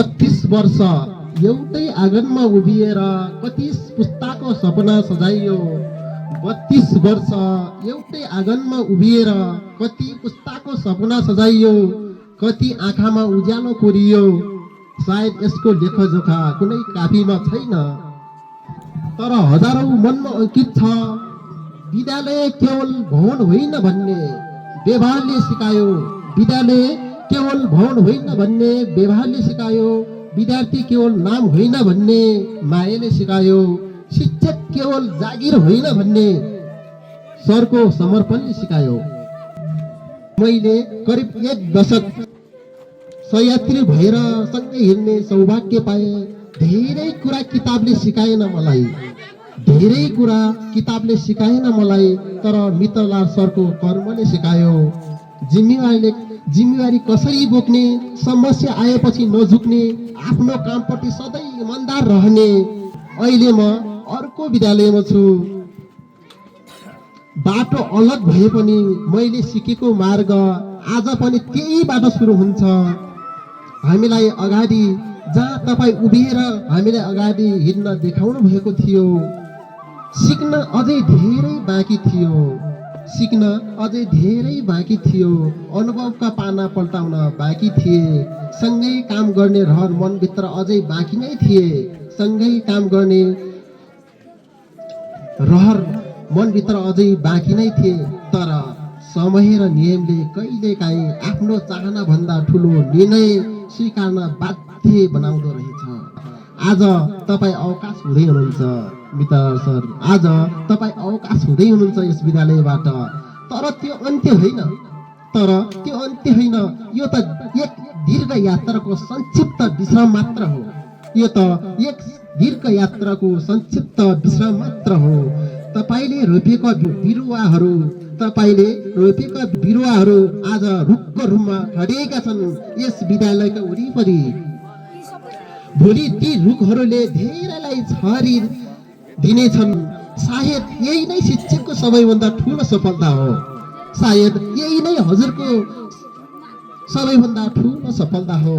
32 वर्ष एउटै आँगनमा उभिएर कति पुस्ताको सपना सजाइयो। 32 वर्ष एउटै आँगनमा उभिएर कति पुस्ताको सपना सजाइयो। कति आँखामा उज्यालो कोरियो। सायद यसको लेखजोखा कुनै काफीमा छैन, तर हजारौं मनमा अंकित छ। विद्यालय केवल भवन होइन भन्ने व्यवहारले सिकायो। विद्यालय केवल भवन होइन भन्ने व्यवहारले सिकायो। विद्यार्थी केवल नाम होइन भन्ने मायाले सिकायो। शिक्षक केवल जागिर होइन भन्ने सरको समर्पणले सिकायो। मैले करिब 1 दशक सहयात्री भएर सँगै हिँड्ने सौभाग्य पाए। धेरै कुरा किताबले सिकाएन मलाई, धेरै कुरा किताबले सिकाएन मलाई, तर मित्रलाल सरको कर्मले सिकायो। जिम्मेवारी कसरी बोक्ने, समस्या आएपछि नझुक्ने, आफ्नो कामप्रति सधैँ इमानदार रहने। अहिले म अर्को विद्यालयमा छु। बाटो अलग भए पनि मैले सिकेको मार्ग आज पनि त्यही बाटो सुरु हुन्छ। हामीलाई अगाडि जहाँ तपाईँ उभिएर हामीलाई अगाडि हिँड्न देखाउनु भएको थियो। सिक्न अझै धेरै बाँकी थियो, सिक्न अझै धेरै बाँकी थियो। अनुभवका पाना पल्टाउन बाँकी थिए। सँगै काम गर्ने रहर मनभित्र अझै बाँकी नै थिए। सँगै काम गर्ने रहर मनभित्र अझै बाँकी नै थिए। तर समय र नियमले कहिलेकाहीँ आफ्नो चाहना भन्दा ठुलो निर्णय स्वीकार्न बाध्य बनाउँदो रहेछ। आज तपाईँ अवकाश हुँदै हुनुहुन्छ मित्र सर, आज तपाईँ अवकाश हुँदै हुनुहुन्छ यस विद्यालयबाट। तर त्यो अन्त्य होइन, तर त्यो अन्त्य होइन। यो त एक दीर्घ यात्राको संक्षिप्त विश्राम मात्र हो। यो त एक दीर्घ यात्राको संक्षिप्त विश्राम मात्र हो। तपाईले रोपेका बिरुवाहरू आज रुखको रूपमा खडेका छन् यस विद्यालयका वरिपरि। भोलि ती रुखहरूले धेरैलाई छारी दिनेछन्। सायद यही नै शिक्षकको सबैभन्दा ठुलो सफलता हो। सायद यही नै हजुरको सबैभन्दा ठुलो सफलता हो।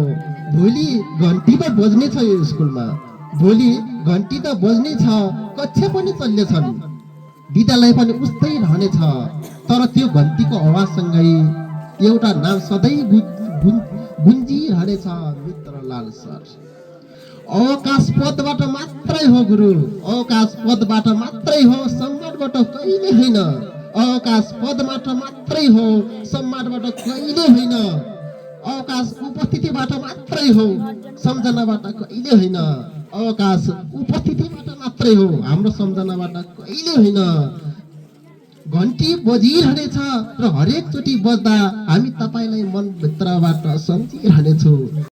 भोलि घन्टी त बज्ने छ यो स्कुलमा, भोलि घन्टी त बज्ने छ, कक्षा पनि चल्नेछन्, विद्यालय पनि उस्तै रहनेछ। तर त्यो घन्टीको आवाजसँगै एउटा नाम सधैँ गुन्जिरहनेछ, मित्रलाल सर। अवकाश पदबाट मात्रै हो गुरु, अवकाश पदबाट मात्रै हो, सम्मानबाट कहिले होइन। अवकाश पदबाट मात्रै हो, सम्मानबाट कहिले होइन। अवकाश उपस्थितिबाट मात्रै हो, सम्झनाबाट कहिले होइन। अवकाश उपस्थितिबाट मात्रै हो, हाम्रो सम्झनाबाट कहिले होइन। घन्टी बजिरहनेछ र हरेक चोटि बज्दा हामी तपाईलाई मनभित्रबाट सम्झिरहनेछौँ।